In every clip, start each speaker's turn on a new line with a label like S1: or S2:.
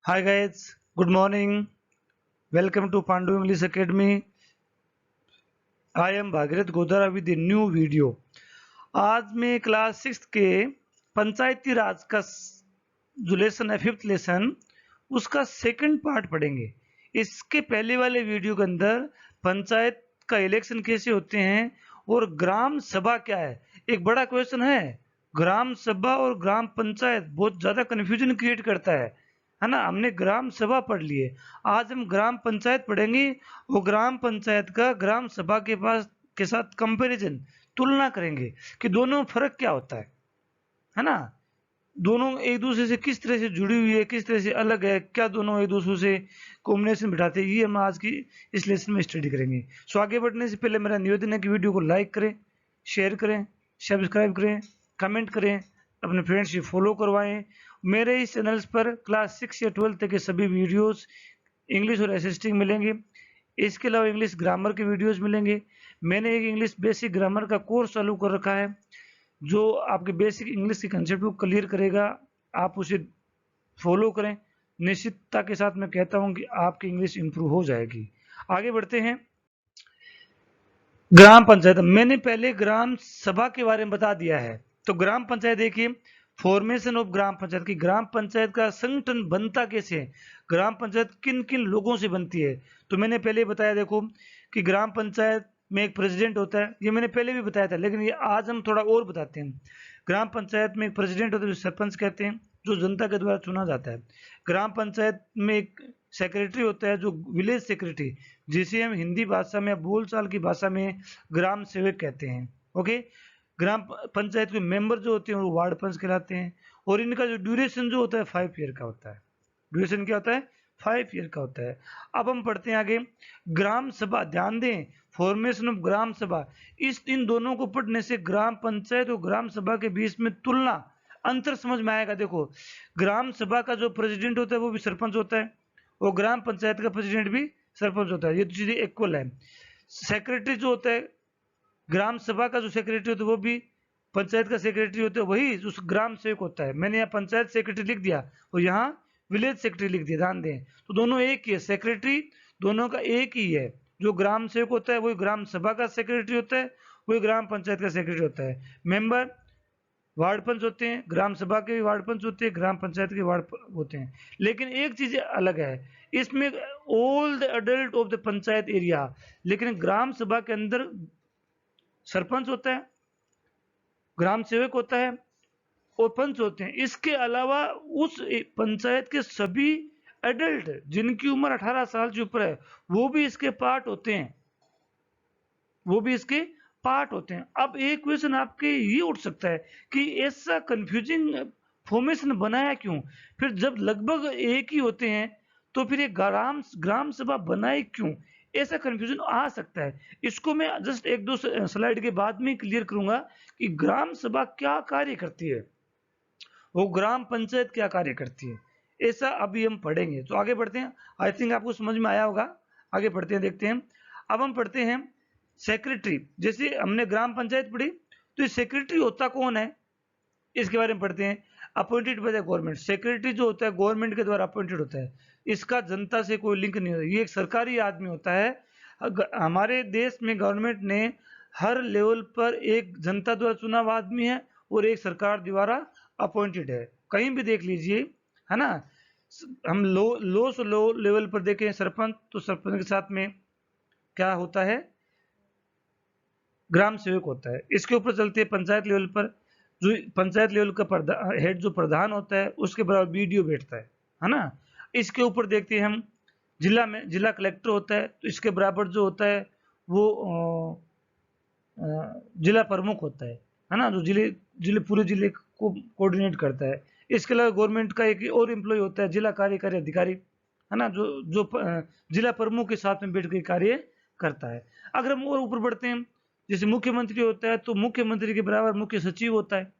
S1: Hi guys, good morning. Welcome to Pandu English Academy. I am Bhagirath Godara with a new video. आज मैं class six के पंचायती राज का जो lesson है fifth lesson उसका second part पढ़ेंगे। इसके पहले वाले वीडियो के अंदर पंचायत का इलेक्शन कैसे होते हैं और ग्राम सभा क्या है, एक बड़ा क्वेश्चन है। ग्राम सभा और ग्राम पंचायत बहुत ज्यादा कंफ्यूजन क्रिएट करता है ना। हमने ग्राम सभा पढ़ ली है, आज हम ग्राम पंचायत पढ़ेंगे। वो ग्राम पंचायत का ग्राम सभा के साथ कंपैरिजन, तुलना करेंगे कि दोनों में फर्क क्या होता है ना। दोनों एक दूसरे से किस तरह से जुड़ी हुई है, किस तरह से अलग है, क्या दोनों एक दूसरे से कॉम्बिनेशन बिठाते हैं, ये हम आज की इस लेसन में स्टडी करेंगे। सो आगे बढ़ने से पहले मेरा निवेदन है कि वीडियो को लाइक करें, शेयर करें, सब्सक्राइब करें, कमेंट करें, अपने फ्रेंड्स से फॉलो करवाएं। मेरे इस चैनल्स पर क्लास 6 या 12 तक के सभी वीडियोस इंग्लिश और एसएसटी मिलेंगे। इसके अलावा इंग्लिश ग्रामर के वीडियोस मिलेंगे। मैंने एक इंग्लिश बेसिक ग्रामर का कोर्स चालू कर रखा है जो आपके बेसिक इंग्लिश के कंसेप्ट को क्लियर करेगा। आप उसे फॉलो करें, निश्चितता के साथ मैं कहता हूं कि आपकी इंग्लिश इंप्रूव हो जाएगी। आगे बढ़ते हैं। ग्राम पंचायत, मैंने पहले ग्राम सभा के बारे में बता दिया है। तो ग्राम पंचायत देखिए, फॉर्मेशन ऑफ ग्राम पंचायत की, ग्राम पंचायत का संगठन बनता कैसे है, ग्राम पंचायत किन किन लोगों से बनती है। तो मैंने पहले बताया देखो कि ग्राम पंचायत में एक प्रेसिडेंट होता है, ये मैंने पहले भी बताया था, लेकिन ये आज हम थोड़ा और बताते हैं। ग्राम पंचायत में एक प्रेसिडेंट होता है जो सरपंच कहते हैं, जो जनता के द्वारा चुना जाता है। ग्राम पंचायत में एक सेक्रेटरी होता है जो विलेज सेक्रेटरी, जिसे हम हिंदी भाषा में, बोलचाल की भाषा में ग्राम सेवक कहते हैं। ओके। ग्राम पंचायत के मेंबर जो होते हैं वो वार्ड पंच कहलाते हैं, और इनका जो ड्यूरेशन जो होता है 5 ईयर का होता है। ड्यूरेशन क्या होता है? 5 ईयर का होता है। अब हम पढ़ते हैं आगे। ग्राम सभा, ध्यान दें, फॉर्मेशन ऑफ ग्राम सभा, इन दोनों को पढ़ने से ग्राम पंचायत और ग्राम सभा के बीच में तुलना, अंतर समझ में आएगा। देखो, ग्राम सभा का जो प्रेसिडेंट होता है वो भी सरपंच होता है, और ग्राम पंचायत का प्रेसिडेंट भी सरपंच होता है, ये तो चीजें इक्वल है। सेक्रेटरी जो होता है, ग्राम सभा का जो सेक्रेटरी होता है वो भी पंचायत का सेक्रेटरी होता है, वही उस ग्राम सेवक होता है। मैंने यहाँ पंचायत सेक्रेटरी लिख दिया और यहाँ विलेज सेक्रेटरी लिख दिया, ध्यान दें। तो दोनों एक ही है, सेक्रेटरी दोनों का एक ही है। जो ग्राम सेवक होता है वही ग्राम सभा का सेक्रेटरी होता है, वही ग्राम पंचायत का सेक्रेटरी होता है। मेंबर वार्ड पंच होते हैं, ग्राम सभा के भी वार्ड पंच होते हैं, ग्राम पंचायत के होते हैं। लेकिन एक चीज अलग है, इसमें all the adult of the panchayat area, लेकिन ग्राम सभा के अंदर सरपंच होता है, ग्राम सेवक होता है और पंच होते हैं। इसके अलावा उस पंचायत के सभी एडल्ट जिनकी उम्र 18 साल से ऊपर है वो भी इसके पार्ट होते हैं, वो भी इसके पार्ट होते हैं। अब एक क्वेश्चन आपके ये उठ सकता है कि ऐसा कंफ्यूजिंग फॉर्मेशन बनाया क्यों? फिर जब लगभग एक ही होते हैं तो फिर ये ग्राम ग्राम सभा बनाए क्यों? ऐसा कंफ्यूजन आ सकता है। इसको मैं जस्ट एक दो स्लाइड के बाद में क्लियर करूंगा कि ग्राम सभा क्या कार्य करती है, वो ग्राम पंचायत क्या कार्य करती है, ऐसा अभी हम पढ़ेंगे। तो आगे बढ़ते हैं। आई थिंक आपको समझ में आया होगा। आगे बढ़ते हैं, देखते हैं। अब हम पढ़ते हैं सेक्रेटरी। जैसे हमने ग्राम पंचायत पढ़ी, तो ये सेक्रेटरी होता कौन है इसके बारे में पढ़ते हैं। Appointed by the government, secretary जो होता है गवर्नमेंट के द्वारा अपॉइंटेड होता है, इसका जनता से कोई लिंक नहीं होता, ये एक सरकारी आदमी होता है। हमारे देश में गवर्नमेंट ने हर लेवल पर एक जनता द्वारा चुना हुआ आदमी है और एक सरकार द्वारा अपॉइंटेड है, कहीं भी देख लीजिए, है ना। हम लो से लो लेवल पर देखें सरपंच, तो सरपंच के साथ में क्या होता है? ग्राम सेवक होता है। इसके ऊपर चलते हैं पंचायत लेवल पर, जो पंचायत लेवल का हेड जो प्रधान होता है उसके बराबर बीडीओ बैठता है ना। इसके ऊपर देखते हैं हम जिला में जिला कलेक्टर होता है, तो इसके बराबर जो होता है वो जिला प्रमुख होता है ना, जो जिले जिले पूरे जिले को कोऑर्डिनेट करता है। इसके अलावा गवर्नमेंट का एक और एम्प्लॉय होता है जिला कार्यकारी अधिकारी, है ना, जो जो जिला प्रमुख के साथ में बैठ के कार्य करता है। अगर हम और ऊपर बढ़ते हैं, जैसे मुख्यमंत्री होता है, तो मुख्यमंत्री के बराबर मुख्य सचिव होता है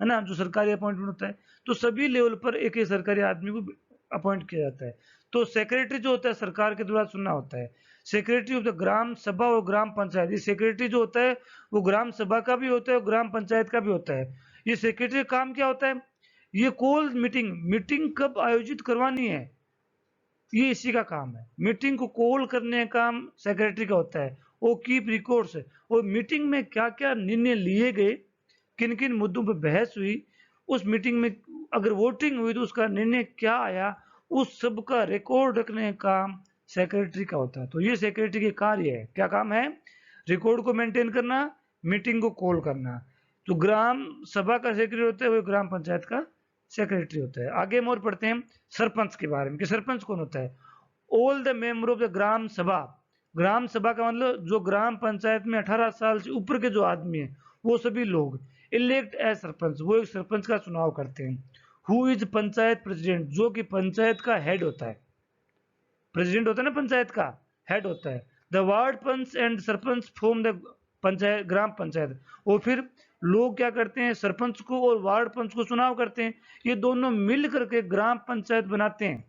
S1: ना, जो सरकारी अपॉइंटमेंट होता है। तो सभी लेवल पर एक एक सरकारी आदमी को अपॉइंट किया जाता है। तो सेक्रेटरी जो होता है सरकार के द्वारा चुनना होता है। सेक्रेटरी ऑफ द ग्राम सभा और ग्राम पंचायत, ये सेक्रेटरी जो होता है वो ग्राम सभा का भी होता है और ग्राम पंचायत का भी होता है। ये सेक्रेटरी का काम क्या होता है? ये कॉल मीटिंग, मीटिंग कब आयोजित करवानी है, ये इसी का काम है। मीटिंग को कॉल करने का काम सेक्रेटरी का होता है, वो कीप रिकॉर्ड्स और मीटिंग में क्या क्या निर्णय लिए गए, किन किन मुद्दों पर बहस हुई, उस मीटिंग में अगर वोटिंग हुई तो उसका निर्णय क्या आया, उस सब का रिकॉर्ड रखने का काम सेक्रेटरी का होता है। तो ये सेक्रेटरी के कार्य है। क्या काम है? रिकॉर्ड को मेंटेन करना, मीटिंग को कॉल करना। तो ग्राम सभा का सेक्रेटरी होता है वो ग्राम पंचायत का सेक्रेटरी होता है। आगे हम और पढ़ते हैं सरपंच के बारे में कि सरपंच कौन होता है। All the member of the gram sabha, gram सभा का मतलब जो ग्राम पंचायत में 18 साल से ऊपर के जो आदमी हैं वो सभी लोग इलेक्ट एज सरपंच, वो एक सरपंच का चुनाव करते हैं। हु इज पंचायत प्रेसिडेंट, जो कि पंचायत का हेड होता है। प्रेसिडेंट होता है ना पंचायत का, हेड होता है। The ward panch and sarpanch form the panchayat, gram panchayat. और फिर लोग क्या करते हैं, सरपंच को और वार्ड पंच को चुनाव करते हैं। ये दोनों मिल करके ग्राम पंचायत बनाते हैं,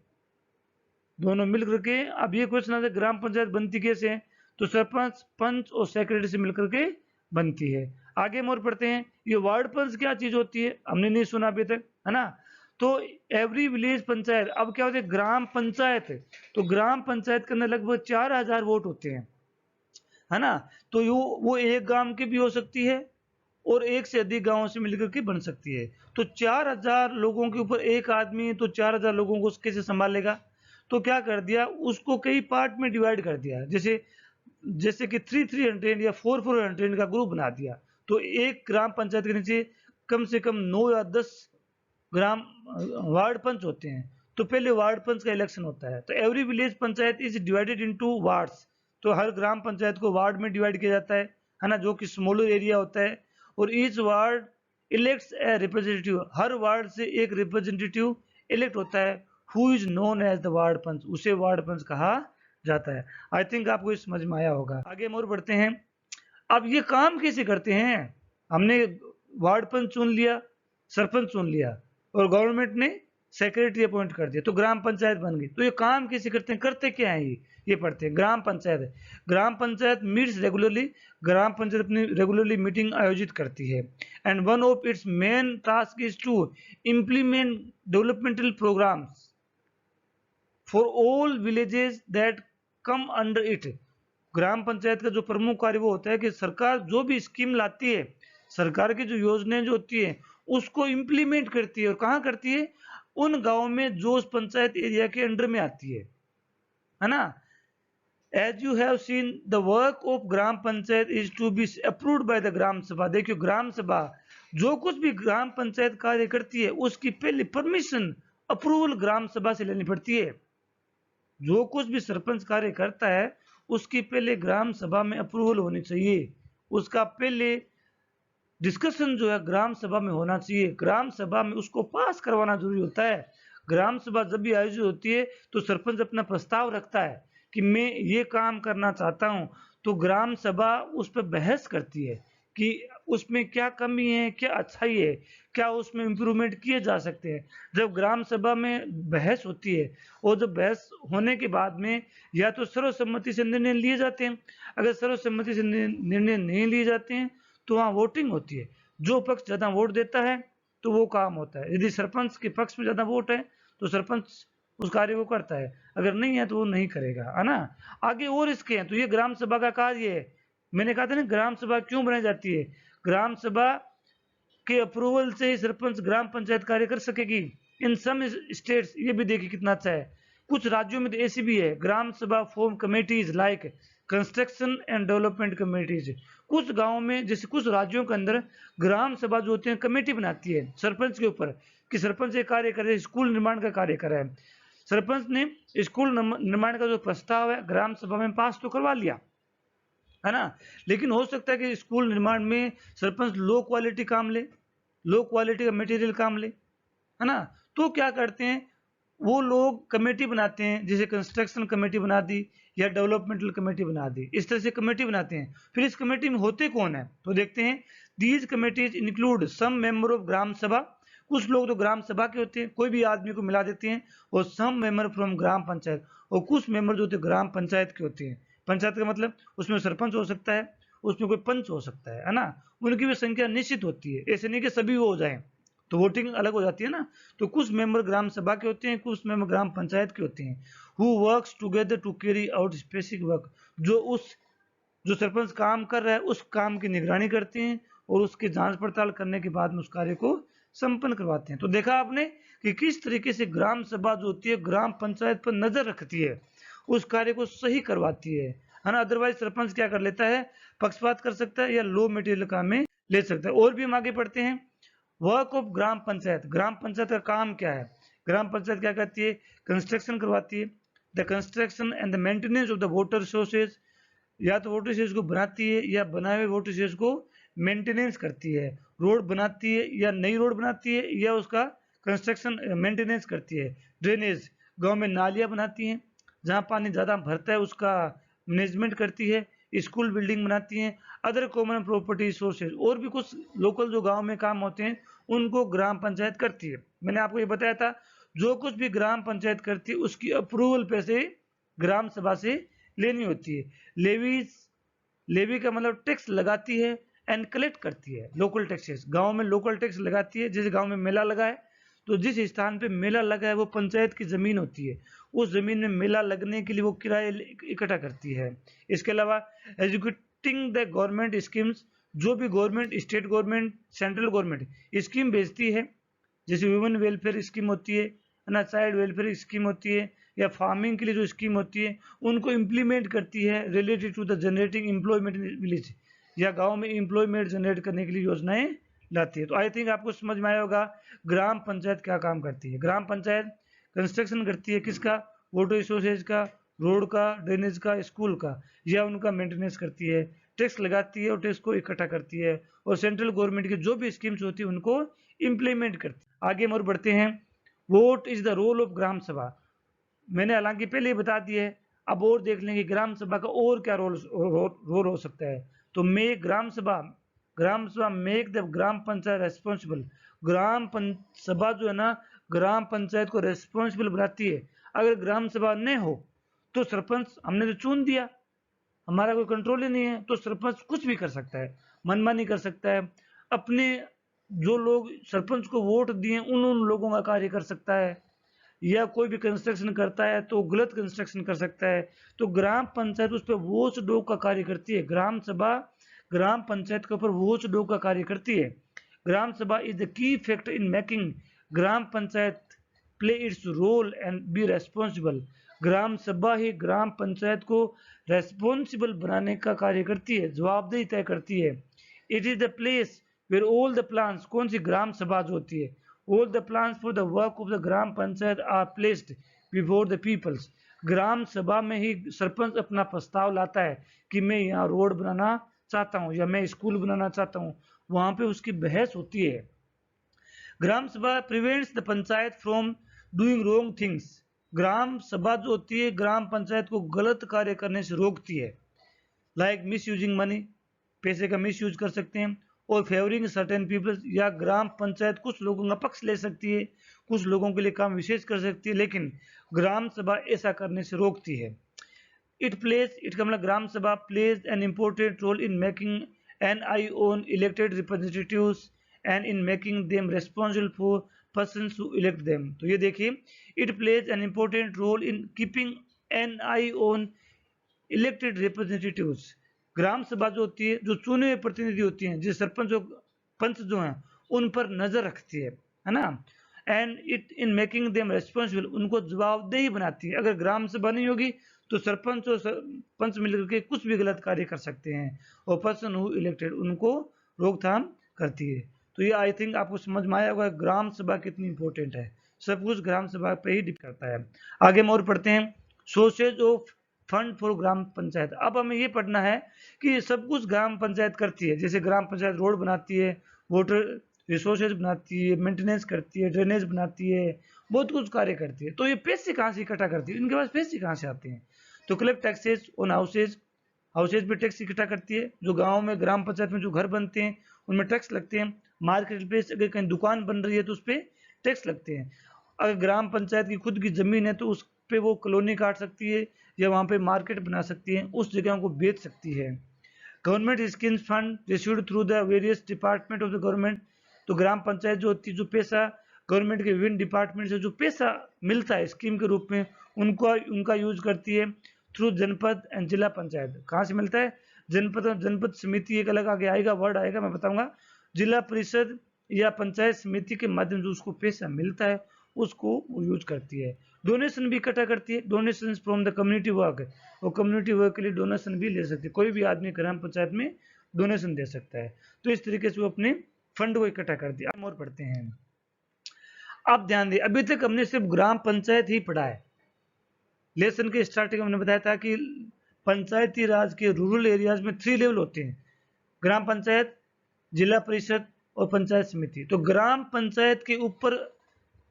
S1: दोनों मिल करके। अब ये क्वेश्चन आता है ग्राम पंचायत बनती कैसे है, तो सरपंच, पंच और सेक्रेटरी से मिलकर के बनती है। आगे हम और पढ़ते हैं। ये वार्ड पंच क्या चीज होती है, हमने नहीं सुना अभी तक, है ना। तो एवरी विलेज पंचायत, अब क्या होता है ग्राम पंचायत, तो ग्राम पंचायत के अंदर लगभग 4000 वोट होते हैं, है ना। तो वो एक गांव की भी हो सकती है और एक से अधिक गांवों से मिलकर के बन सकती है। तो 4000 लोगों के ऊपर एक आदमी, तो 4000 लोगों को कैसे संभालेगा। तो क्या कर दिया, उसको कई पार्ट में डिवाइड कर दिया, जैसे जैसे कि 3-300 या 4-400 का ग्रुप बना दिया। तो एक ग्राम पंचायत के नीचे कम से कम 9 या 10 ग्राम वार्ड पंच होते हैं। तो पहले वार्ड पंच का इलेक्शन होता है। तो every village panchayat is divided into wards, तो हर ग्राम पंचायत को वार्ड में डिवाइड किया जाता है ना, जो कि स्मॉलर एरिया होता है। और each ward elects a representative, हर वार्ड से एक रिप्रेजेंटेटिव इलेक्ट होता है। Who is known as the ward panch, उसे वार्ड पंच कहा जाता है। आई थिंक आपको ये समझ में आया होगा। आगे हम और बढ़ते हैं। अब ये काम कैसे करते हैं, हमने वार्ड पंच चुन लिया, सरपंच चुन लिया और गवर्नमेंट ने सेक्रेटरी अपॉइंट कर दिया, तो ग्राम पंचायत बन गई। तो ये काम कैसे करते हैं, करते क्या है ये पढ़ते हैं। ग्राम पंचायत, ग्राम पंचायत मीट्स रेगुलरली, ग्राम पंचायत अपनी रेगुलरली मीटिंग आयोजित करती है। And one of its main task is to implement developmental programmes for all villages that come under it. Gram panchayat का जो प्रमुख कार्य वो होता है कि सरकार जो भी स्कीम लाती है, सरकार की जो योजनाएं जो होती है उसको इम्प्लीमेंट करती है। और कहाँ करती है, उन गांवों में जो उस पंचायत एरिया के अंडर में आती है ना। As you have seen the work of gram panchayat is to be approved by the gram sabha. देखियो ग्राम सभा जो कुछ भी ग्राम पंचायत कार्य करती है उसकी पहले परमिशन, अप्रूवल ग्राम सभा से लेनी पड़ती है। जो कुछ भी सरपंच कार्य करता है उसकी पहले ग्राम सभा में अप्रूवल होनी चाहिए, उसका पहले डिस्कशन जो है ग्राम सभा में होना चाहिए, ग्राम सभा में उसको पास करवाना जरूरी होता है। ग्राम सभा जब भी आयोजित होती है तो सरपंच अपना प्रस्ताव रखता है कि मैं ये काम करना चाहता हूं, तो ग्राम सभा उस पर बहस करती है कि उसमें क्या कमी है, क्या अच्छाई है, क्या उसमें इम्प्रूवमेंट किए जा सकते हैं। जब ग्राम सभा में बहस होती है और जब बहस होने के बाद में या तो सर्वसम्मति से निर्णय लिए जाते हैं, अगर सर्वसम्मति से निर्णय नहीं लिए जाते हैं तो वहाँ वोटिंग होती है। जो पक्ष ज्यादा वोट देता है तो वो काम होता है। यदि सरपंच के पक्ष में ज्यादा वोट है तो सरपंच उस कार्य को करता है, अगर नहीं है तो वो नहीं करेगा, है ना। आगे और इसके हैं। तो ये ग्राम सभा का कार्य है। मैंने कहा था ना ग्राम सभा क्यों बनाई जाती है, ग्राम सभा के अप्रूवल से ही सरपंच ग्राम पंचायत कार्य कर सकेगी। इन सम स्टेट्स, ये भी देखिए कितना अच्छा है, कुछ राज्यों में तो ऐसी भी है ग्राम सभा form committees like construction and development committees. कुछ गांवों में, जैसे कुछ राज्यों के अंदर ग्राम सभा जो होती है कमेटी बनाती है सरपंच के ऊपर कि सरपंच ये कार्य करे, स्कूल निर्माण का कार्य करा है। सरपंच ने स्कूल निर्माण का जो प्रस्ताव है ग्राम सभा में पास तो करवा लिया, है ना, लेकिन हो सकता है कि स्कूल निर्माण में सरपंच लो क्वालिटी काम ले, लो क्वालिटी का मटेरियल काम ले, है ना। तो क्या करते हैं वो लोग कमेटी बनाते हैं, जैसे कंस्ट्रक्शन कमेटी बना दी या डेवलपमेंटल कमेटी बना दी, इस तरह से कमेटी बनाते हैं। फिर इस कमेटी में होते कौन है, तो देखते हैं। These committees include some member of gram sabha, कुछ लोग तो ग्राम सभा के होते हैं, कोई भी आदमी को मिला देते हैं, और सम मेंबर फ्रॉम ग्राम पंचायत, और कुछ मेंबर जो होते हैं ग्राम पंचायत के होते हैं। पंचायत का मतलब उसमें सरपंच हो सकता है, उसमें कोई पंच हो सकता है ना। उनकी भी संख्या निश्चित होती है, ऐसे नहीं कि सभी वो हो जाए। तो वोटिंग अलग हो जाती है ना। तो कुछ मेंबर ग्राम सभा के होते हैं, कुछ मेंबर ग्राम पंचायत के होते हैं। Who works together to carry out specific work, जो सरपंच काम कर रहा है उस काम की निगरानी करते हैं और उसकी जांच पड़ताल करने के बाद में उस कार्य को संपन्न करवाते हैं। तो देखा आपने कि किस तरीके से ग्राम सभा जो होती है ग्राम पंचायत पर नजर रखती है, उस कार्य को सही करवाती है ना। अदरवाइज सरपंच क्या कर लेता है, पक्षपात कर सकता है या लो मटेरियल काम में ले सकता है। और भी हम आगे पढ़ते हैं। वर्क ऑफ ग्राम पंचायत, ग्राम पंचायत का काम क्या है। ग्राम पंचायत क्या करती है, कंस्ट्रक्शन करवाती है, the construction and the maintenance of the water sources, या तो वाटर सोर्स को बनाती है या बनाए हुए वाटर सोर्स को मेंटेनेंस करती है, रोड बनाती है या नई रोड बनाती है या उसका कंस्ट्रक्शन मेंटेनेंस करती है। ड्रेनेज, गांव में नालियां बनाती हैं, जहां पानी ज़्यादा भरता है उसका मैनेजमेंट करती है। स्कूल बिल्डिंग बनाती हैं। अदर कॉमन प्रॉपर्टी सोर्सेज, और भी कुछ लोकल जो गांव में काम होते हैं उनको ग्राम पंचायत करती है। मैंने आपको ये बताया था, जो कुछ भी ग्राम पंचायत करती है उसकी अप्रूवल पैसे ग्राम सभा से लेनी होती है। लेवीज, लेवी का मतलब टैक्स लगाती है एंड कलेक्ट करती है लोकल टैक्सेस। गांव में लोकल टैक्स लगाती है, जैसे गांव में मेला लगा है तो जिस स्थान पे मेला लगा है वो पंचायत की जमीन होती है, उस जमीन में मेला लगने के लिए वो किराए इकट्ठा करती है। इसके अलावा एजुकेटिंग द गवर्नमेंट स्कीम्स, जो भी government, state government, central government scheme भेजती है, जैसे वुमेन वेलफेयर स्कीम होती है ना, चाइल्ड वेलफेयर स्कीम होती है, या फार्मिंग के लिए जो स्कीम होती है उनको इम्प्लीमेंट करती है related to the generating employment in village, या गांव में एम्प्लॉयमेंट जनरेट करने के लिए योजनाएं लाती है। तो आई थिंक आपको समझ में आया होगा ग्राम पंचायत क्या काम करती है। ग्राम पंचायत कंस्ट्रक्शन करती है किसका, वाटर रिसोर्सेज का, रोड का, ड्रेनेज का, स्कूल का, या उनका मेंटेनेंस करती है, टैक्स लगाती है और टैक्स को इकट्ठा करती है, और सेंट्रल गवर्नमेंट की जो भी स्कीम्स होती है उनको इम्प्लीमेंट करती है। आगे हम और बढ़ते हैं। What is the role of gram sabha, मैंने हालांकि पहले ही बता दिया है, अब और देख लेंगे ग्राम सभा का और क्या रोल हो सकता है। तो मेक ग्राम सभा make the gram panchayat responsible, सभा जो है ना ग्राम पंचायत को रेस्पॉन्सिबल बनाती है। अगर ग्राम सभा नहीं हो तो सरपंच हमने तो चुन दिया, हमारा कोई कंट्रोल ही नहीं है, तो सरपंच कुछ भी कर सकता है, मनमानी कर सकता है, अपने जो लोग सरपंच को वोट दिए उन लोगों का कार्य कर सकता है, या कोई भी कंस्ट्रक्शन करता है तो गलत कंस्ट्रक्शन कर सकता है। तो ग्राम पंचायत उस पर वॉच डॉग का कार्य करती है, ग्राम सभा ग्राम पंचायत के ऊपर वॉच डॉग का कार्य करती है। Gram sabha is the key factor in making gram panchayat play its role and be responsible, gram sabha ही ग्राम पंचायत को रेस्पॉन्सिबल बनाने का कार्य करती है, जवाबदेही तय करती है। It is the place where all the plans, कौन सी ग्राम सभा जो होती है, all the plans for the work of the gram panchayat are placed before the peoples, ग्राम सभा में ही सरपंच अपना प्रस्ताव लाता है कि मैं यहाँ रोड बनाना चाहता हूँ या मैं स्कूल बनाना चाहता हूँ, वहां पे उसकी बहस होती है। Gram sabha prevents the panchayat from doing wrong things, gram sabha जो होती है ग्राम पंचायत को गलत कार्य करने से रोकती है। लाइक मिस यूजिंग मनी, पैसे का मिस यूज कर सकते हैं, और फेवरिंग सर्टेन पीपल्स, या ग्राम पंचायत कुछ लोगों का पक्ष ले सकती है, कुछ लोगों के लिए काम विशेष कर सकती है, लेकिन ग्राम सभा ऐसा करने से रोकती है। इट का मतलब gram sabha plays an important role in making an eye on elected representatives and in making them responsible for persons who elect them. तो ये देखिए, it plays an important role in keeping an eye on elected representatives, gram sabha जो होती है जो चुने हुए प्रतिनिधि होती हैं, जिस सरपंच जो पंच जो हैं उन पर नजर रखती है ना। And it in making them responsible, उनको जवाबदेही बनाती है। अगर ग्राम सभा नहीं होगी तो सरपंच और पंच मिलकर के कुछ भी गलत कार्य कर सकते हैं, और पर्सन हु इलेक्टेड उनको रोकथाम करती है। तो ये आई थिंक आपको समझ में आया होगा ग्राम सभा कितनी इंपॉर्टेंट है, सब कुछ ग्राम सभा पे ही डिपेंड करता है। आगे हम और पढ़ते हैं। सोर्सेज ऑफ फंड फॉर ग्राम पंचायत, अब हमें ये पढ़ना है कि सब कुछ ग्राम पंचायत करती है, जैसे ग्राम पंचायत रोड बनाती है, वाटर रिसोर्सेज बनाती है, मेंटेनेंस करती है, ड्रेनेज बनाती है, बहुत कुछ कार्य करती है। तो ये पैसे कहाँ से इकट्ठा करती है, इनके पास पैसे कहाँ से आते हैं। तो collect taxes on houses, houses पे टैक्स इकट्ठा करती है, जो गाँव में ग्राम पंचायत में जो घर बनते हैं उनमें टैक्स लगते हैं। मार्केट प्लेस, अगर कहीं दुकान बन रही है तो उस पर टैक्स लगते हैं। अगर ग्राम पंचायत की खुद की जमीन है तो उस पे वो कॉलोनी काट सकती है या वहां पे मार्केट बना सकती है, उस जगह को बेच सकती है। Government schemes fund received through the various department of the government, तो ग्राम पंचायत जो होती है, जो पैसा गवर्नमेंट के विभिन्न डिपार्टमेंट से जो पैसा मिलता है स्कीम के रूप में, उनका यूज करती है थ्रू जनपद एंड जिला पंचायत। कहाँ से मिलता है? जनपद और जनपद समिति एक अलग आगे आएगा, वर्ड आएगा, मैं बताऊंगा। जिला परिषद या पंचायत समिति के माध्यम से उसको पैसा मिलता है, उसको वो यूज करती है। डोनेशन भी इकट्ठा करती है, donation from the community work, वो कम्युनिटी वर्क के लिए डोनेशन भी ले सकती है। कोई भी आदमी ग्राम पंचायत में डोनेशन दे सकता है। तो इस तरीके से वो अपने फंड को इकट्ठा करती है। और पढ़ते हैं, आप ध्यान दें, अभी तक हमने सिर्फ ग्राम पंचायत ही पढ़ा है। लेसन के स्टार्टिंग में हमने बताया था कि पंचायती राज के रूरल एरियाज में 3 लेवल होते हैं, ग्राम पंचायत, जिला परिषद और पंचायत समिति। तो ग्राम पंचायत के ऊपर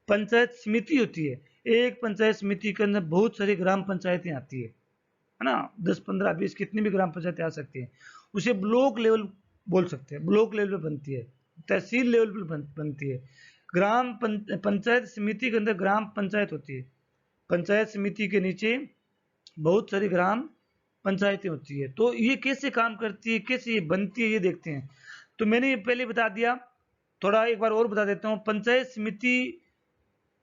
S1: पंचायत समिति होती है। एक पंचायत समिति के अंदर बहुत सारी ग्राम पंचायतें आती है ना, 10, 15, 20 कितनी भी ग्राम पंचायतें आ सकती हैं। उसे ब्लॉक लेवल बोल सकते हैं, ब्लॉक लेवल पे बनती है, तहसील लेवल पे बनती है। पंचायत समिति के अंदर ग्राम पंचायत होती है, पंचायत समिति के नीचे बहुत सारी ग्राम पंचायतें होती है। तो ये कैसे काम करती है, कैसे ये बनती है, ये देखते हैं। तो मैंने ये पहले बता दिया, थोड़ा एक बार और बता देता हूँ। पंचायत समिति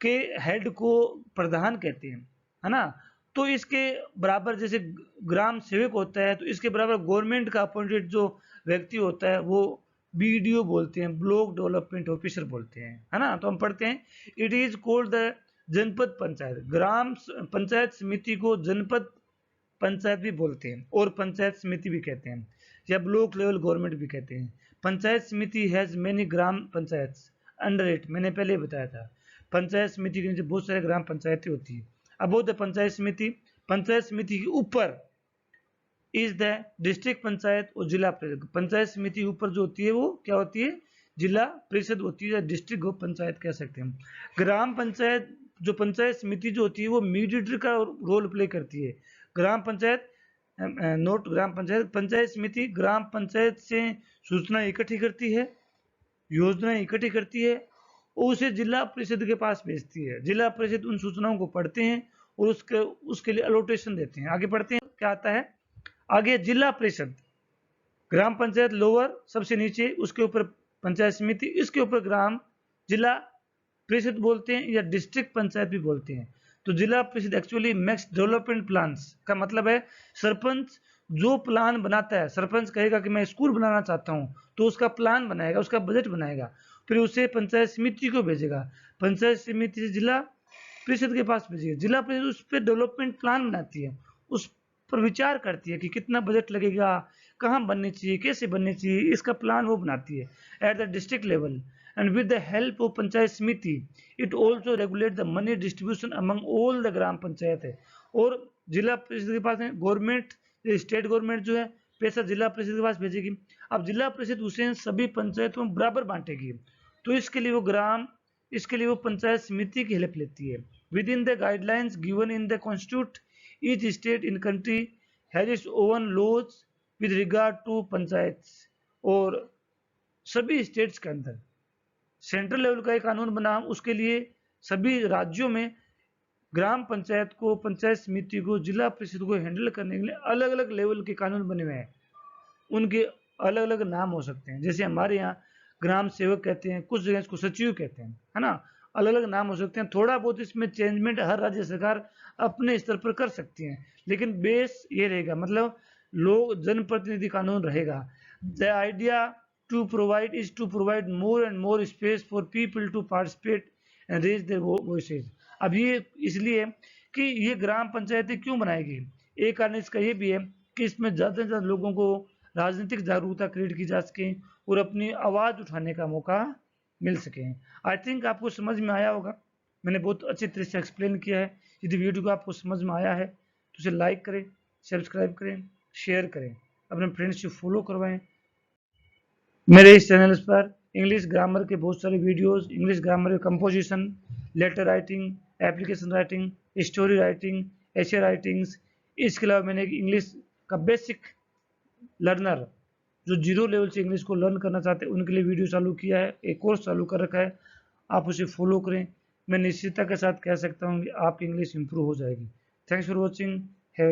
S1: के हेड को प्रधान कहते हैं, है ना। तो इसके बराबर जैसे ग्राम सेवक होता है, तो इसके बराबर गवर्नमेंट का अपॉइंटेड जो व्यक्ति होता है वो बीडीओ बोलते हैं, ब्लॉक डेवलपमेंट ऑफिसर बोलते हैं, है ना। तो हम पढ़ते हैं, इट इज कॉल्ड द जनपद पंचायत। ग्राम पंचायत समिति को जनपद पंचायत भी बोलते हैं और पंचायत समिति भी कहते हैं, या ब्लॉक लेवल गवर्नमेंट भी कहते हैं। पंचायत समिति has many gram panchayat under it, मैंने पहले बताया था। पंचायत समिति के नीचे बहुत सारे ग्राम पंचायतें होती है। अबोव द पंचायत समिति के ऊपर इज द डिस्ट्रिक्ट पंचायत और जिला परिषद। पंचायत समिति ऊपर जो होती है वो क्या होती है? जिला परिषद होती है, या डिस्ट्रिक्ट पंचायत कह सकते हैं। ग्राम पंचायत, जो पंचायत समिति जो होती है वो मीडिएटर का रोल प्ले करती है। ग्राम पंचायत नोट, ग्राम पंचायत, पंचायत समिति ग्राम पंचायत से सूचना इकट्ठी करती है, योजना इकट्ठी करती है और उसे जिला परिषद के पास भेजती है। जिला परिषद उन सूचनाओं को पढ़ते हैं और उसके लिए अलोटेशन देते हैं। आगे पढ़ते हैं क्या आता है। आगे जिला परिषद, ग्राम पंचायत लोअर सबसे नीचे, उसके ऊपर पंचायत समिति, इसके ऊपर ग्राम जिला परिषद बोलते हैं या डिस्ट्रिक्ट पंचायत भी बोलते हैं। तो जिला परिषद एक्चुअली मेक्स डेवलपमेंट प्लान्स का मतलब है सरपंच जो प्लान बनाता है। सरपंच कहेगा कि मैं स्कूल बनाना चाहता हूं, तो उसका प्लान बनाएगा, उसका बजट बनाएगा, फिर उसे पंचायत समिति को भेजेगा, पंचायत समिति से जिला परिषद के पास भेजेगा, जिला परिषद उस पर डेवलपमेंट प्लान बनाती है, उस पर विचार करती है कि कितना बजट लगेगा, कहाँ बननी चाहिए, कैसे बननी चाहिए, इसका प्लान वो बनाती है at the district level. And with the help of panchayat समिति it also regulate the money distribution among all the ग्राम पंचायत है। और जिला परिषद के पास है गवर्नमेंट, स्टेट गवर्नमेंट जो है पैसा जिला परिषद के पास भेजेगी। अब जिला परिषद उसे सभी पंचायतों में बराबर बांटेगी, तो इसके लिए वो पंचायत समिति की हेल्प लेती है। Within the guidelines given in the constitute each state in country has its own laws with regard to panchayat. और सभी स्टेट्स के अंदर सेंट्रल लेवल का एक कानून बना, उसके लिए सभी राज्यों में ग्राम पंचायत को, पंचायत समिति को, जिला परिषद को हैंडल करने के लिए अलग अलग लेवल के कानून बने हुए हैं। उनके अलग अलग नाम हो सकते हैं, जैसे हमारे यहाँ ग्राम सेवक कहते हैं, कुछ जगह इसको सचिव कहते हैं, है ना। अलग अलग नाम हो सकते हैं, थोड़ा बहुत इसमें चेंजमेंट हर राज्य सरकार अपने स्तर पर कर सकती है, लेकिन बेस ये रहेगा, मतलब लोग जनप्रतिनिधि कानून रहेगा। The idea to provide is to provide more and more space for people to participate and raise their voices। अब ये इसलिए कि ये ग्राम पंचायतें क्यों बनाएगी, एक कारण इसका ये भी है कि इसमें ज़्यादा से ज़्यादा लोगों को राजनीतिक जागरूकता क्रिएट की जा सके और अपनी आवाज़ उठाने का मौका मिल सके। आई थिंक आपको समझ में आया होगा, मैंने बहुत अच्छी तरह से एक्सप्लेन किया है। यदि वीडियो को आपको समझ में आया है तो उसे लाइक करें, सब्सक्राइब करें, शेयर करें, अपने फ्रेंड्स से फॉलो करवाएं। मेरे इस चैनल पर इंग्लिश ग्रामर के बहुत सारे videos, English grammar composition, letter writing, application writing, story writing, essay writings, इसके अलावा मैंने एक इंग्लिश का बेसिक लर्नर जो 0 लेवल से इंग्लिश को लर्न करना चाहते हैं उनके लिए वीडियो चालू किया है, एक कोर्स चालू कर रखा है, आप उसे फॉलो करें। मैं निश्चितता के साथ कह सकता हूँ कि आपकी इंग्लिश इंप्रूव हो जाएगी। Thanks for watching. हैव